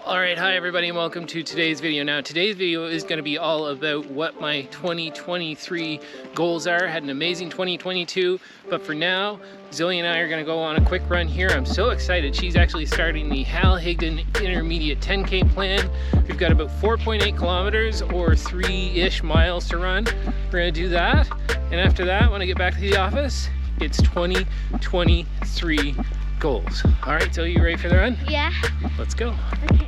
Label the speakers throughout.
Speaker 1: Alright, hi everybody and welcome to today's video. Now today's video is going to be all about what my 2023 goals are. I had an amazing 2022, but for now, Zoe and I are going to go on a quick run here. I'm so excited. She's actually starting the Hal Higdon Intermediate 10K plan. We've got about 4.8 kilometers or 3-ish miles to run. We're going to do that, and after that, when I get back to the office, it's 2023 goals. Alright, so you ready for the run?
Speaker 2: Yeah.
Speaker 1: Let's go.
Speaker 2: Okay.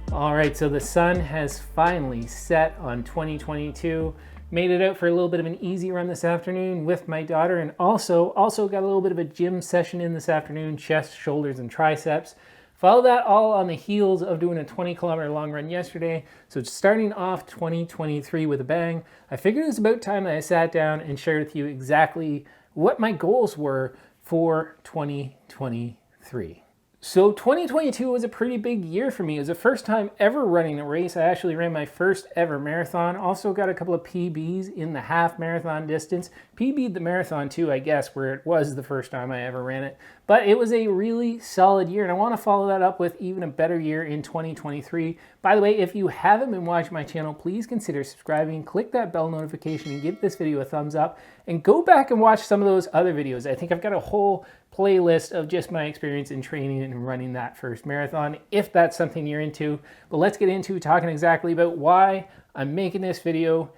Speaker 1: Alright, so the sun has finally set on 2022. Made it out for a little bit of an easy run this afternoon with my daughter, and also got a little bit of a gym session in this afternoon, chest, shoulders, and triceps. Follow that all on the heels of doing a 20-kilometer long run yesterday. So starting off 2023 with a bang, I figured it was about time that I sat down and shared with you exactly what my goals were for 2023. So 2022 was a pretty big year for me. It was the first time ever running a race. I actually ran my first ever marathon. Also got a couple of PBs in the half marathon distance. PB'd the marathon too, I guess, where it was the first time I ever ran it. But it was a really solid year, and I want to follow that up with even a better year in 2023. By the way, if you haven't been watching my channel, please consider subscribing, click that bell notification, and give this video a thumbs up, and go back and watch some of those other videos. I think I've got a whole playlist of just my experience in training and running that first marathon, if that's something you're into. But let's get into talking exactly about why I'm making this video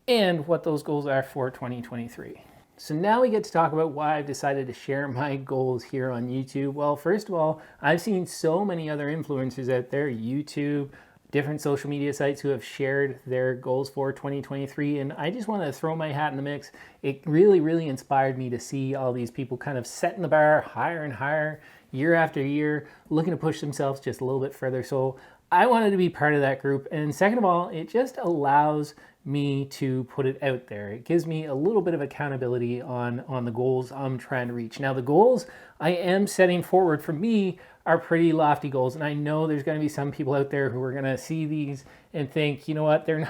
Speaker 1: and what those goals are for 2023. So now we get to talk about why I've decided to share my goals here on YouTube. Well, first of all, I've seen so many other influencers out there, YouTube, different social media sites who have shared their goals for 2023, and I just want to throw my hat in the mix. It really inspired me to see all these people kind of setting the bar higher and higher year after year, looking to push themselves just a little bit further. So I wanted to be part of that group, and second of all, it just allows me to put it out there. It gives me a little bit of accountability on the goals I'm trying to reach. Now, the goals I am setting forward for me are pretty lofty goals, and I know there's going to be some people out there who are going to see these and think, you know what, they're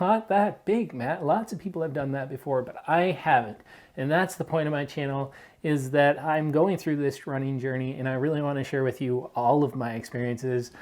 Speaker 1: not that big, Matt. Lots of people have done that before, but I haven't. And that's the point of my channel, is that I'm going through this running journey, and I really want to share with you all of my experiences.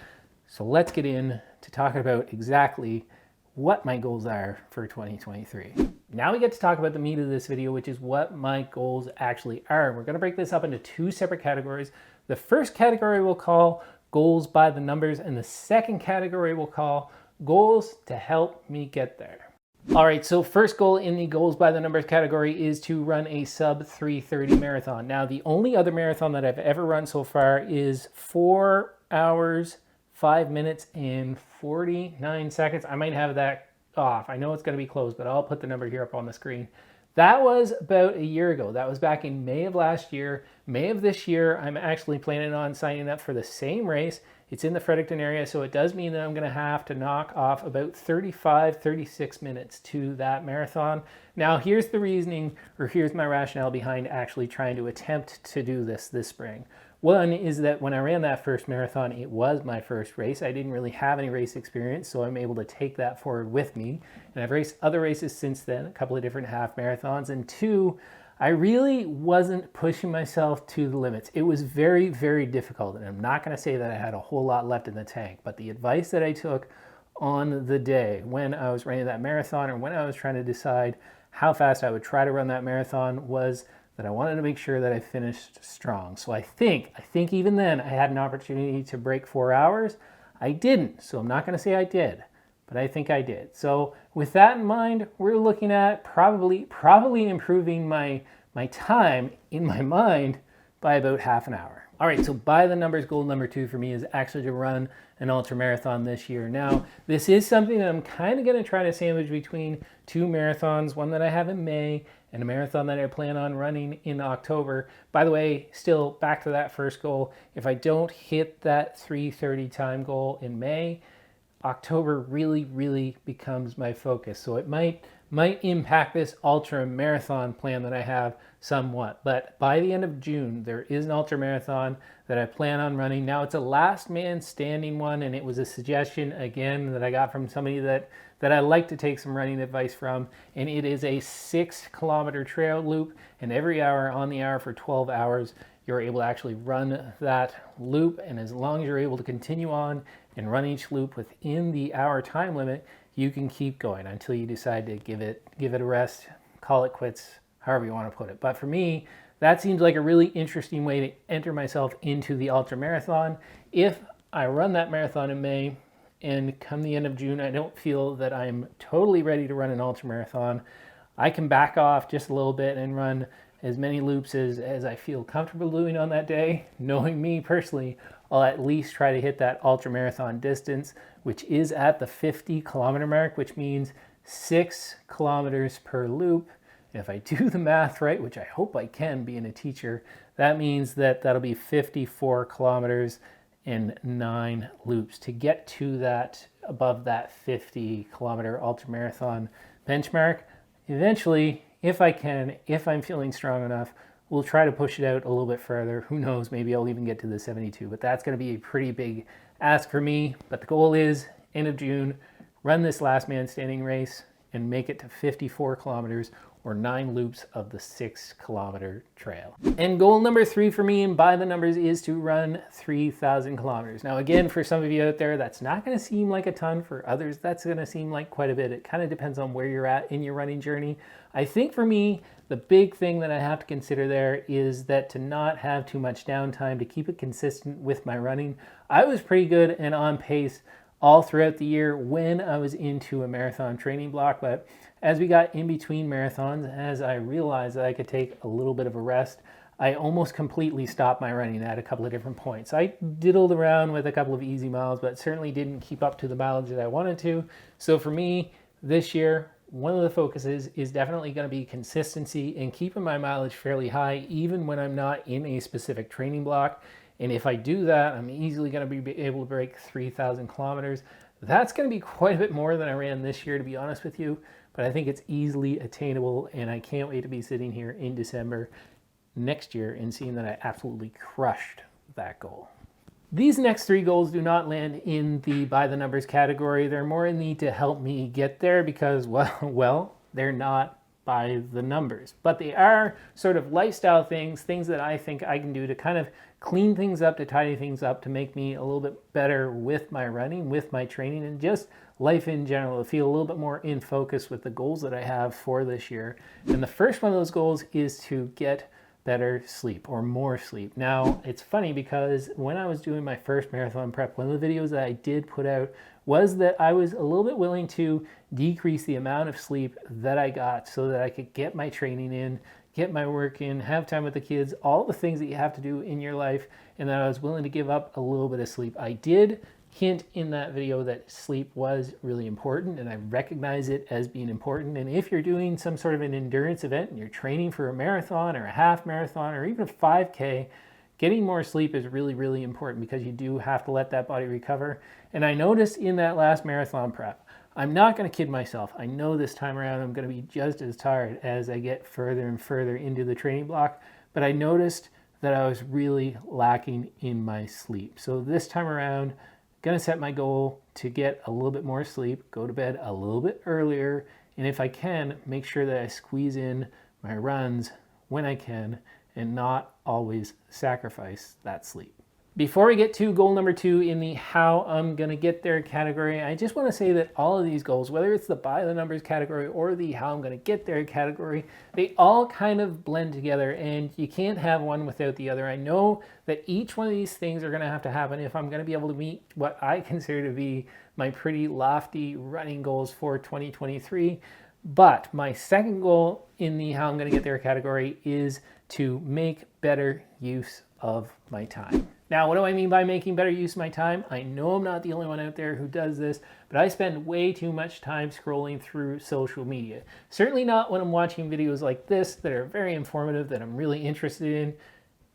Speaker 1: So let's get in to talking about exactly what my goals are for 2023. Now we get to talk about the meat of this video, which is what my goals actually are. We're going to break this up into two separate categories. The first category we'll call goals by the numbers, and the second category we'll call goals to help me get there. All right, so first goal in the goals by the numbers category is to run a sub 3:30 marathon. Now, the only other marathon that I've ever run so far is 4 hours, 5 minutes, and 49 seconds. I might have that off. I know it's going to be close, but I'll put the number here up on the screen. That was about a year ago. That was back in May of last year. May of this year, I'm actually planning on signing up for the same race. It's in the Fredericton area, so it does mean that I'm going to have to knock off about 36 minutes to that marathon. Now, here's the reasoning, or here's my rationale behind actually trying to attempt to do this spring. One is that when I ran that first marathon, it was my first race. I didn't really have any race experience, so I'm able to take that forward with me. And I've raced other races since then, a couple of different half marathons. And two, I really wasn't pushing myself to the limits. It was very difficult, and I'm not going to say that I had a whole lot left in the tank, but the advice that I took on the day when I was running that marathon, or when I was trying to decide how fast I would try to run that marathon, was that I wanted to make sure that I finished strong. So I think even then I had an opportunity to break 4 hours. I didn't, so I'm not going to say I did, but I think I did. So with that in mind, we're looking at probably improving my time in my mind by about half an hour. All right, so by the numbers, goal number 2 for me is actually to run an ultramarathon this year. Now, this is something that I'm kind of going to try to sandwich between 2 marathons, one that I have in May and a marathon that I plan on running in October. By the way, still back to that first goal, if I don't hit that 3:30 time goal in May, October really becomes my focus. So it might impact this ultra marathon plan that I have somewhat. But by the end of June, there is an ultra marathon that I plan on running. Now it's a last man standing one, and it was a suggestion again that I got from somebody that I like to take some running advice from, and it is a 6-kilometer trail loop, and every hour on the hour for 12 hours you're able to actually run that loop, and as long as you're able to continue on and run each loop within the hour time limit, you can keep going until you decide to give it a rest, call it quits, however you want to put it. But for me, that seems like a really interesting way to enter myself into the ultra marathon. If I run that marathon in May and come the end of June, I don't feel that I'm totally ready to run an ultra marathon, I can back off just a little bit and run as many loops as I feel comfortable doing on that day. Knowing me personally, I'll at least try to hit that ultra marathon distance, which is at the 50-kilometer mark, which means 6 kilometers per loop. And if I do the math right, which I hope I can being a teacher, that means that'll be 54 kilometers and 9 loops to get to that, above that 50-kilometer ultra marathon benchmark. Eventually, if I can, if I'm feeling strong enough, we'll try to push it out a little bit further. Who knows, maybe I'll even get to the 72, but that's going to be a pretty big ask for me. But the goal is, end of June, run this last man standing race and make it to 54 kilometers or 9 loops of the 6-kilometer trail. And goal number 3 for me, and by the numbers, is to run 3,000 kilometers. Now again, for some of you out there, that's not gonna seem like a ton. For others, that's gonna seem like quite a bit. It kind of depends on where you're at in your running journey. I think for me, the big thing that I have to consider there is that to not have too much downtime, to keep it consistent with my running. I was pretty good and on pace all throughout the year when I was into a marathon training block, but as we got in between marathons, as I realized that I could take a little bit of a rest, I almost completely stopped my running at a couple of different points. I diddled around with a couple of easy miles, but certainly didn't keep up to the mileage that I wanted to. So for me, this year, one of the focuses is definitely going to be consistency and keeping my mileage fairly high, even when I'm not in a specific training block. And if I do that, I'm easily going to be able to break 3,000 kilometers. That's going to be quite a bit more than I ran this year, to be honest with you. But I think it's easily attainable, and I can't wait to be sitting here in December next year and seeing that I absolutely crushed that goal. These next 3 goals do not land in the by the numbers category. They're more in the to help me get there because, well, they're not by the numbers. But they are sort of lifestyle things that I think I can do to kind of clean things up, to tidy things up, to make me a little bit better with my running, with my training, and just life in general, to feel a little bit more in focus with the goals that I have for this year. And the first one of those goals is to get better sleep or more sleep. Now, it's funny because when I was doing my first marathon prep, one of the videos that I did put out was that I was a little bit willing to decrease the amount of sleep that I got so that I could get my training in, get my work in, have time with the kids, all the things that you have to do in your life, and that I was willing to give up a little bit of sleep. I did hint in that video that sleep was really important, and I recognize it as being important. And if you're doing some sort of an endurance event and you're training for a marathon or a half marathon or even a 5K, getting more sleep is really important because you do have to let that body recover. And I noticed in that last marathon prep, I'm not going to kid myself. I know this time around I'm going to be just as tired as I get further and further into the training block, but I noticed that I was really lacking in my sleep. So this time around, going to set my goal to get a little bit more sleep, go to bed a little bit earlier, and if I can, make sure that I squeeze in my runs when I can and not always sacrifice that sleep. Before we get to goal number 2 in the how I'm going to get there category, I just want to say that all of these goals, whether it's the by the numbers category or the how I'm going to get there category, they all kind of blend together and you can't have one without the other. I know that each one of these things are going to have to happen if I'm going to be able to meet what I consider to be my pretty lofty running goals for 2023. But my second goal in the how I'm going to get there category is to make better use of my time. Now, what do I mean by making better use of my time? I know I'm not the only one out there who does this, but I spend way too much time scrolling through social media. Certainly not when I'm watching videos like this that are very informative, that I'm really interested in.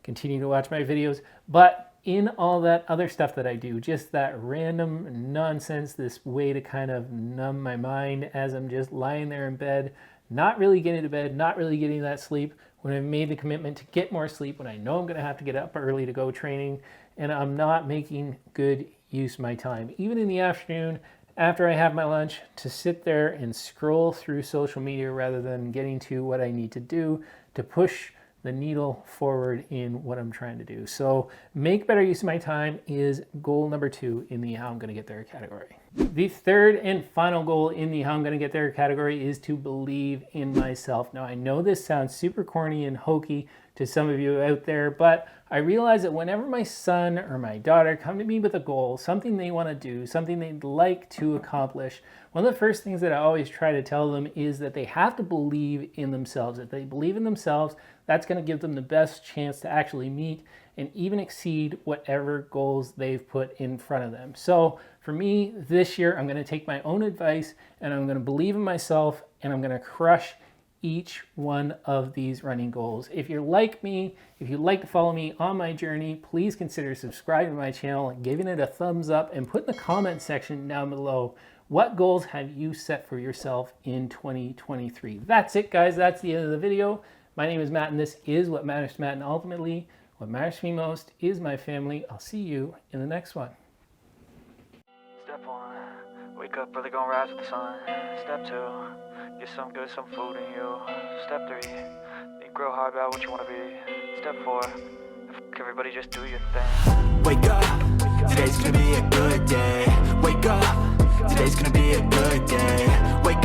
Speaker 1: Continue to watch my videos, but in all that other stuff that I do, just that random nonsense, this way to kind of numb my mind as I'm just lying there in bed, not really getting to bed, not really getting that sleep, when I've made the commitment to get more sleep, when I know I'm going to have to get up early to go training, and I'm not making good use of my time. Even in the afternoon, after I have my lunch, to sit there and scroll through social media rather than getting to what I need to do to push the needle forward in what I'm trying to do. So make better use of my time is goal number 2 in the how I'm going to get there category. The third and final goal in the how I'm going to get there category is to believe in myself. Now, I know this sounds super corny and hokey to some of you out there, but I realize that whenever my son or my daughter come to me with a goal, something they want to do, something they'd like to accomplish, one of the first things that I always try to tell them is that they have to believe in themselves. If they believe in themselves, that's going to give them the best chance to actually meet and even exceed whatever goals they've put in front of them. So for me, this year, I'm going to take my own advice and I'm going to believe in myself and I'm going to crush each one of these running goals. If you're like me, if you'd like to follow me on my journey, please consider subscribing to my channel, giving it a thumbs up, and put in the comment section down below, what goals have you set for yourself in 2023? That's it, guys. That's the end of the video. My name is Matt, and this is What Matters to Matt, and ultimately, what matters to me most is my family. I'll see you in the next one.
Speaker 2: Step 1, wake up early, gonna rise with the sun. Step 2, get some food in you. Step 3, think real hard about what you wanna be. Step 4, everybody just do your thing.
Speaker 3: Wake up, today's gonna be a good day. Wake up, today's gonna be a good day. Wake